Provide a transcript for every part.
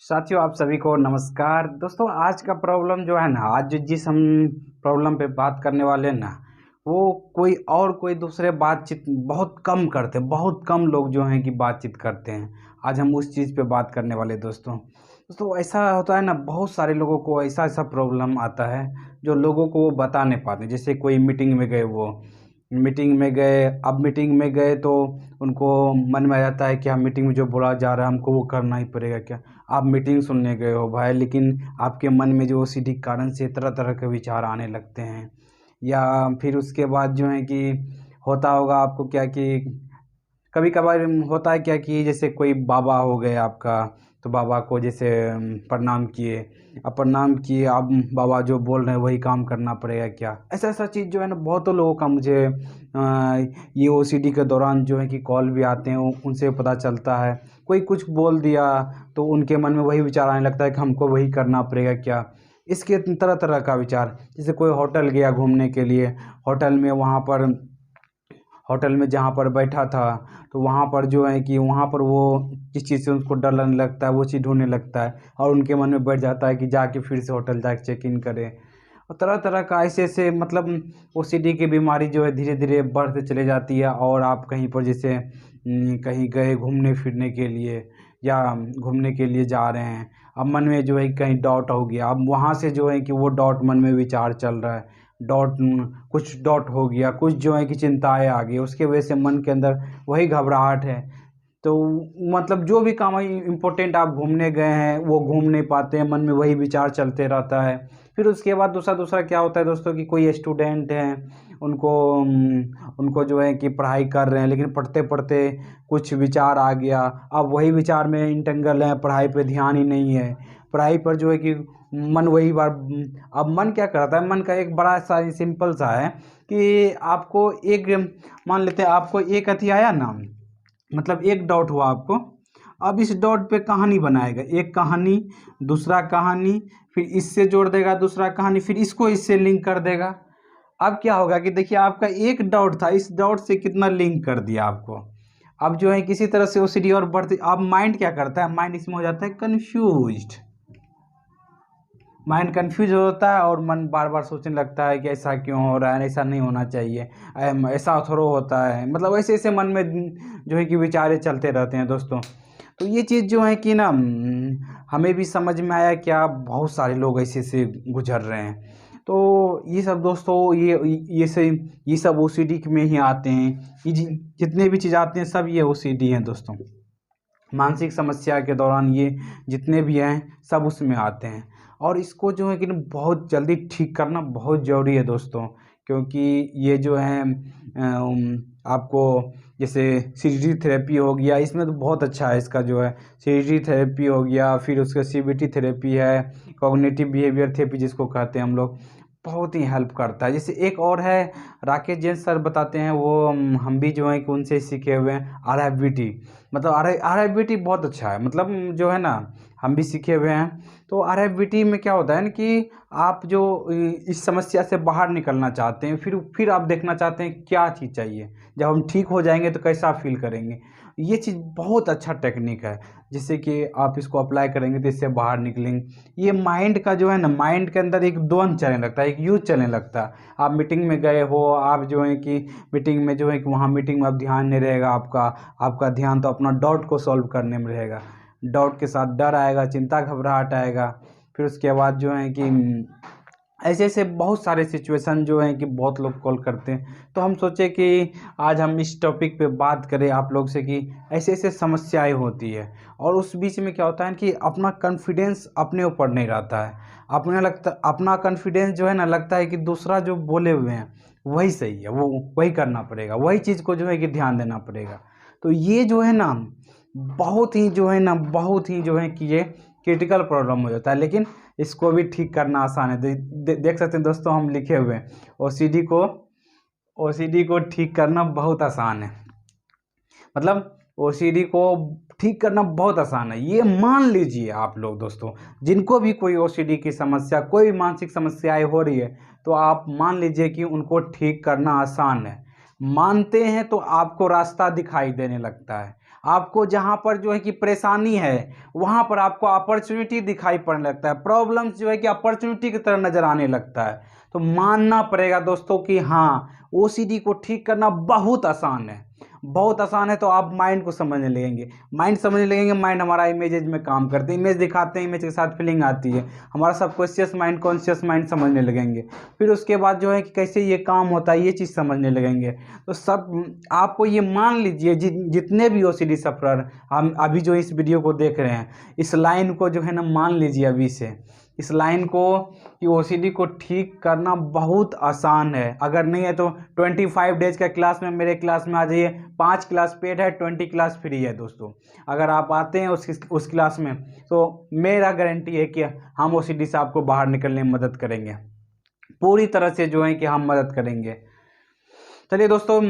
साथियों, आप सभी को नमस्कार। दोस्तों, आज का प्रॉब्लम जो है ना, आज जिस हम प्रॉब्लम पे बात करने वाले हैं ना, वो कोई दूसरे बातचीत बहुत कम करते हैं। बहुत कम लोग जो हैं कि बातचीत करते हैं। आज हम उस चीज़ पे बात करने वाले हैं दोस्तों, ऐसा होता है ना, बहुत सारे लोगों को ऐसा ऐसा प्रॉब्लम आता है जो लोगों को वो बता नहीं पाते। जैसे कोई मीटिंग में गए, अब मीटिंग में गए तो उनको मन में आ जाता है कि हाँ, मीटिंग में जो बोला जा रहा है हमको वो करना ही पड़ेगा क्या। आप मीटिंग सुनने गए हो भाई, लेकिन आपके मन में जो ओसीडी के कारण से तरह तरह के विचार आने लगते हैं। या फिर उसके बाद जो है कि होता होगा आपको क्या कि कभी कभार होता है क्या कि जैसे कोई बाबा हो गए आपका, तो बाबा को जैसे प्रणाम किए, अब बाबा जो बोल रहे हैं वही काम करना पड़ेगा क्या। ऐसा ऐसा चीज़ जो है ना, बहुतों लोगों का मुझे ये ओसीडी के दौरान जो है कि कॉल भी आते हैं, उनसे पता चलता है। कोई कुछ बोल दिया तो उनके मन में वही विचार आने लगता है कि हमको वही करना पड़ेगा क्या। इसके तरह तरह का विचार, जैसे कोई होटल गया घूमने के लिए, होटल में जहाँ पर बैठा था, तो वहाँ पर जो है कि वहाँ पर वो जिस चीज़ से उनको डर लगने लगता है वो चीज़ ढूंढने लगता है, और उनके मन में बैठ जाता है कि जाके फिर से होटल जाके चेक इन करें। और तरह तरह का ऐसे ऐसे मतलब ओसीडी की बीमारी जो है धीरे धीरे बढ़ते चले जाती है। और आप कहीं पर जैसे कहीं गए घूमने फिरने के लिए, या घूमने के लिए जा रहे हैं, अब मन में जो है कहीं डॉट हो गया, अब वहाँ से जो है कि वो डॉट मन में विचार चल रहा है, कुछ डॉट हो गया, कुछ जो है कि चिंताएं आ गई, उसके वजह से मन के अंदर वही घबराहट है। तो मतलब जो भी काम है इम्पोर्टेंट, आप घूमने गए हैं वो घूम नहीं पाते हैं, मन में वही विचार चलते रहता है। फिर उसके बाद दूसरा दूसरा क्या होता है दोस्तों कि कोई स्टूडेंट हैं, उनको जो है कि पढ़ाई कर रहे हैं, लेकिन पढ़ते पढ़ते कुछ विचार आ गया, अब वही विचार में इंटेंगल हैं, पढ़ाई पे ध्यान ही नहीं है। पढ़ाई पर जो है कि मन वही बार, अब मन क्या करता है, मन का एक बड़ा सा सिंपल सा है कि आपको एक, मान लेते हैं आपको एक अथी आया ना, मतलब एक डॉट हुआ आपको, अब इस डॉट पे कहानी बनाएगा, एक कहानी, दूसरा कहानी, फिर इससे जोड़ देगा दूसरा कहानी, फिर इसको इससे लिंक कर देगा। अब क्या होगा कि देखिए, आपका एक डॉट था, इस डॉट से कितना लिंक कर दिया आपको। अब जो है किसी तरह से ओसीडी और बढ़ती, अब माइंड क्या करता है, माइंड इसमें हो जाता है कन्फ्यूज्ड। माइंड कन्फ्यूज होता है और मन बार बार सोचने लगता है कि ऐसा क्यों हो रहा है, ऐसा नहीं होना चाहिए, ऐसा थोड़ा होता है, मतलब ऐसे ऐसे मन में जो है कि विचारे चलते रहते हैं दोस्तों। तो ये चीज़ जो है कि ना, हमें भी समझ में आया क्या, बहुत सारे लोग ऐसे से गुजर रहे हैं। तो ये सब दोस्तों, ये सब ओसीडी में ही आते हैं। जितने भी चीज़ आते हैं सब ये ओसीडी हैं दोस्तों। मानसिक समस्या के दौरान ये जितने भी हैं सब उसमें आते हैं। और इसको जो है कि बहुत जल्दी ठीक करना बहुत ज़रूरी है दोस्तों, क्योंकि ये जो है आपको जैसे सीरीजी थेरेपी हो गया, इसमें तो बहुत अच्छा है इसका जो है, सीरीजी थेरेपी हो गया, फिर उसका सीबीटी थेरेपी है, कॉग्निटिव बिहेवियर थेरेपी जिसको कहते हैं हम लोग, बहुत ही हेल्प करता है। जैसे एक और है, राकेश जैन सर बताते हैं, वो हम भी जो है कि उनसे सीखे हुए हैं, RFBT। मतलब RFBT बहुत अच्छा है, मतलब जो है ना, हम भी सीखे हुए हैं। तो RFBT में क्या होता है ना कि आप जो इस समस्या से बाहर निकलना चाहते हैं, फिर आप देखना चाहते हैं क्या चीज़ चाहिए, जब हम ठीक हो जाएंगे तो कैसा फील करेंगे। ये चीज़ बहुत अच्छा टेक्निक है, जिससे कि आप इसको अप्लाई करेंगे तो इससे बाहर निकलेंगे। ये माइंड का जो है ना, माइंड के अंदर एक द्वंद चलने लगता है, एक युद्ध चलने लगता है। आप मीटिंग में गए हो, आप जो है कि मीटिंग में जो है कि वहाँ मीटिंग में अब ध्यान नहीं रहेगा आपका ध्यान तो अपना डाउट को सॉल्व करने में रहेगा। डाउट के साथ डर आएगा, चिंता घबराहट आएगा। फिर उसके बाद जो है कि ऐसे ऐसे बहुत सारे सिचुएशन जो हैं कि बहुत लोग कॉल करते हैं। तो हम सोचे कि आज हम इस टॉपिक पे बात करें आप लोग से कि ऐसे ऐसे समस्याएं होती है, और उस बीच में क्या होता है कि अपना कॉन्फिडेंस अपने ऊपर नहीं रहता है। अपना कॉन्फिडेंस जो है ना, लगता है कि दूसरा जो बोले हुए हैं वही सही है, वो वही करना पड़ेगा, वही चीज़ को जो है कि ध्यान देना पड़ेगा। तो ये जो है ना, बहुत ही जो है कि ये क्रिटिकल प्रॉब्लम हो जाता है। लेकिन इसको भी ठीक करना आसान है। देख सकते हैं दोस्तों, हम लिखे हुए हैं, ओसीडी को ठीक करना बहुत आसान है। मतलब ओसीडी को ठीक करना बहुत आसान है। ये मान लीजिए आप लोग दोस्तों, जिनको भी कोई ओसीडी की समस्या, कोई भी मानसिक समस्याएं हो रही है, तो आप मान लीजिए कि उनको ठीक करना आसान है। मानते हैं तो आपको रास्ता दिखाई देने लगता है। आपको जहाँ पर जो है कि परेशानी है वहाँ पर आपको अपॉर्चुनिटी दिखाई पड़ने लगता है, प्रॉब्लम्स जो है कि अपॉर्चुनिटी की तरह नज़र आने लगता है। तो मानना पड़ेगा दोस्तों कि हाँ, ओसीडी को ठीक करना बहुत आसान है, बहुत आसान है। तो आप माइंड को समझने लगेंगे, माइंड समझने लगेंगे। माइंड हमारा इमेजेज में काम करते हैं, इमेज दिखाते हैं, इमेज के साथ फीलिंग आती है, हमारा सबकॉन्शियस माइंड कॉन्शियस माइंड समझने लगेंगे। फिर उसके बाद जो है कि कैसे ये काम होता है ये चीज़ समझने लगेंगे। तो सब आपको ये मान लीजिए जितने भी ओसीडी सफरर हम अभी जो इस वीडियो को देख रहे हैं, इस लाइन को जो है ना मान लीजिए अभी से, इस लाइन को कि ओसीडी को ठीक करना बहुत आसान है। अगर नहीं है तो 25 डेज का क्लास में मेरे क्लास में आ जाइए, 5 क्लास पेड है, 20 क्लास फ्री है दोस्तों। अगर आप आते हैं उस क्लास में तो मेरा गारंटी है कि हम ओसीडी से आपको बाहर निकलने में मदद करेंगे, पूरी तरह से जो है कि हम मदद करेंगे। चलिए दोस्तों,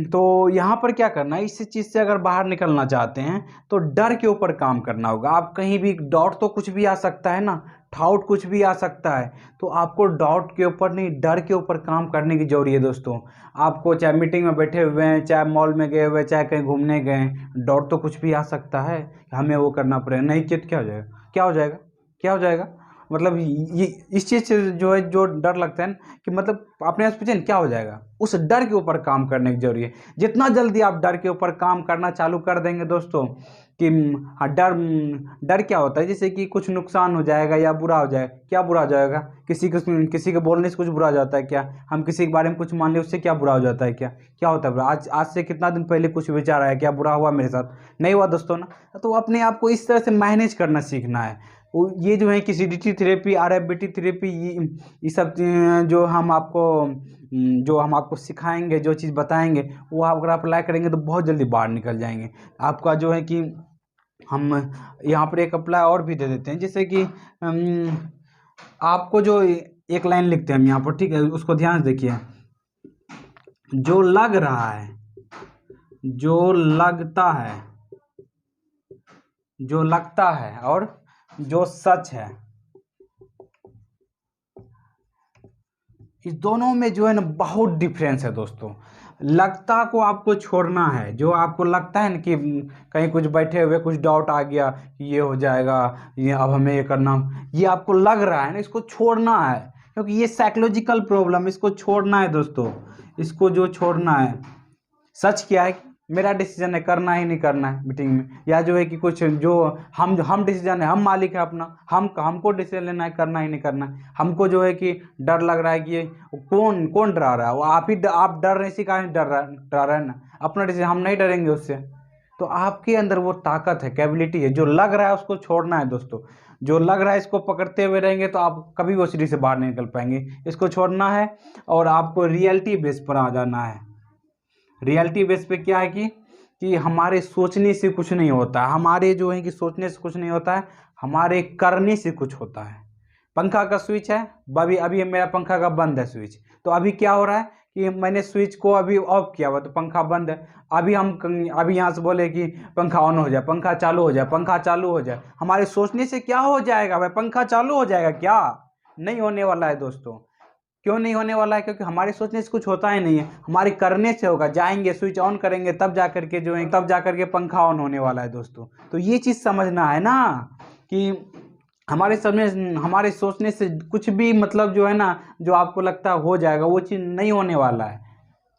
तो यहाँ पर क्या करना है, इस चीज़ से अगर बाहर निकलना चाहते हैं तो डर के ऊपर काम करना होगा। आप कहीं भी डाउट तो कुछ भी आ सकता है ना, डाउट कुछ भी आ सकता है, तो आपको डाउट के ऊपर नहीं डर के ऊपर काम करने की जरूरी है दोस्तों। आपको चाहे मीटिंग में बैठे हुए हैं, चाहे मॉल में गए हुए, चाहे कहीं घूमने गए, डाउट तो कुछ भी आ सकता है, हमें वो करना पड़ेगा। नहीं किया तो क्या हो जाएगा, क्या हो जाएगा, क्या हो जाएगा। मतलब ये इस चीज़ से जो है जो डर लगता है ना कि मतलब अपने आप पूछे क्या हो जाएगा, उस डर के ऊपर काम करने की जरूरी है। जितना जल्दी आप डर के ऊपर काम करना चालू कर देंगे दोस्तों कि हाँ, डर क्या होता है, जैसे कि कुछ नुकसान हो जाएगा या बुरा हो जाएगा। क्या बुरा हो जाएगा, किसी के बोलने से कुछ बुरा हो जाता है क्या, हम किसी के बारे में कुछ मान लिया उससे क्या बुरा हो जाता है, क्या क्या होता है बुरा। आज से कितना दिन पहले कुछ विचार आया, क्या बुरा हुआ मेरे साथ, नहीं हुआ दोस्तों ना। तो अपने आप को इस तरह से मैनेज करना सीखना है। ये जो है कि सीडीटी थेरेपी, आरएफबीटी थेरेपी, ये सब जो हम आपको सिखाएंगे, जो चीज़ बताएंगे वो अगर आप अप्लाई करेंगे तो बहुत जल्दी बाहर निकल जाएंगे। आपका जो है कि हम यहाँ पर एक अप्लाई और भी दे देते हैं, जैसे कि आपको जो एक लाइन लिखते हैं हम यहाँ पर, ठीक है, उसको ध्यान से देखिए। जो लग रहा है, जो लगता है, जो लगता है और जो सच है, इस दोनों में जो है ना बहुत डिफरेंस है दोस्तों। लगता को आपको छोड़ना है, जो आपको लगता है ना कि कहीं कुछ बैठे हुए कुछ डाउट आ गया, ये हो जाएगा, ये अब हमें ये करना, ये आपको लग रहा है ना, इसको छोड़ना है, क्योंकि ये साइकोलॉजिकल प्रॉब्लम, इसको छोड़ना है दोस्तों, इसको जो छोड़ना है। सच क्या है, मेरा डिसीजन है, करना ही नहीं करना है मीटिंग में, या जो है कि कुछ जो हम डिसीजन है, हम मालिक है अपना, हमको डिसीजन लेना है, करना ही नहीं करना है। हमको जो है कि डर लग रहा है कि ये कौन डरा रहा है, वो आप डर रहे, इसी कारण डर रहा है ना, अपना डिसीजन, हम नहीं डरेंगे उससे। तो आपके अंदर वो ताकत है, कैपेबिलिटी है, जो लग रहा है उसको छोड़ना है दोस्तों। जो लग रहा है इसको पकड़ते हुए रहेंगे तो आप कभी वो सीढ़ी से बाहर नहीं निकल पाएंगे, इसको छोड़ना है और आपको रियलिटी बेस पर आ जाना है। रियलिटी बेस पे क्या है कि हमारे सोचने से कुछ नहीं होता है, हमारे जो है कि सोचने से कुछ नहीं होता है, हमारे करने से कुछ होता है। पंखा का स्विच है, अभी मेरा पंखा का बंद है स्विच, तो अभी क्या हो रहा है कि मैंने स्विच को अभी ऑफ किया हुआ तो पंखा बंद है। अभी यहाँ से बोले कि पंखा ऑन हो जाए, पंखा चालू हो जाए, पंखा चालू हो जाए, हमारे सोचने से क्या हो जाएगा भाई, पंखा चालू हो जाएगा क्या, नहीं होने वाला है दोस्तों। क्यों नहीं होने वाला है, क्योंकि हमारे सोचने से कुछ होता ही नहीं है, हमारे करने से होगा। जाएंगे स्विच ऑन करेंगे तब जा करके जो है, तब जा करके पंखा ऑन होने वाला है दोस्तों। तो ये चीज़ समझना है ना कि हमारे सोचने से कुछ भी मतलब जो है ना, जो आपको लगता है हो जाएगा, वो चीज़ नहीं होने वाला है।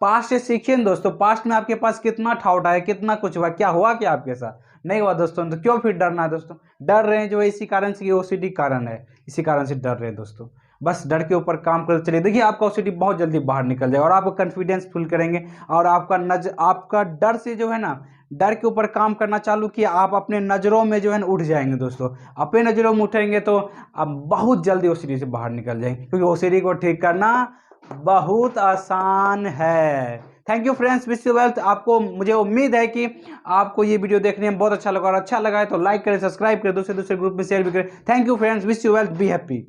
पास्ट से सीखिए ना दोस्तों, पास्ट में आपके पास कितना ठाउट आया, कितना कुछ हुआ, क्या हुआ, क्या आपके साथ नहीं हुआ दोस्तों, तो क्यों फिर डरना है दोस्तों। डर रहे हैं जो इसी कारण से, ओसीडी कारण है, इसी कारण से डर रहे हैं दोस्तों। बस डर के ऊपर काम करते चलिए, देखिए आपका ओसीडी बहुत जल्दी बाहर निकल जाएगा और आप कॉन्फिडेंस फील करेंगे। और आपका डर से जो है ना, डर के ऊपर काम करना चालू किया, आप अपने नज़रों में जो है ना उठ जाएंगे दोस्तों। अपने नज़रों में उठेंगे तो आप बहुत जल्दी ओसीडी से बाहर निकल जाएंगे, क्योंकि ओसीडी को ठीक करना बहुत आसान है। Thank you friends, wish you wealth. मुझे उम्मीद है कि आपको ये वीडियो देखने में बहुत अच्छा लगा, और अच्छा लगा है तो लाइक करें, सब्सक्राइब करें, दूसरे ग्रुप में शेयर भी करें। Thank you friends, wish you wealth, be happy.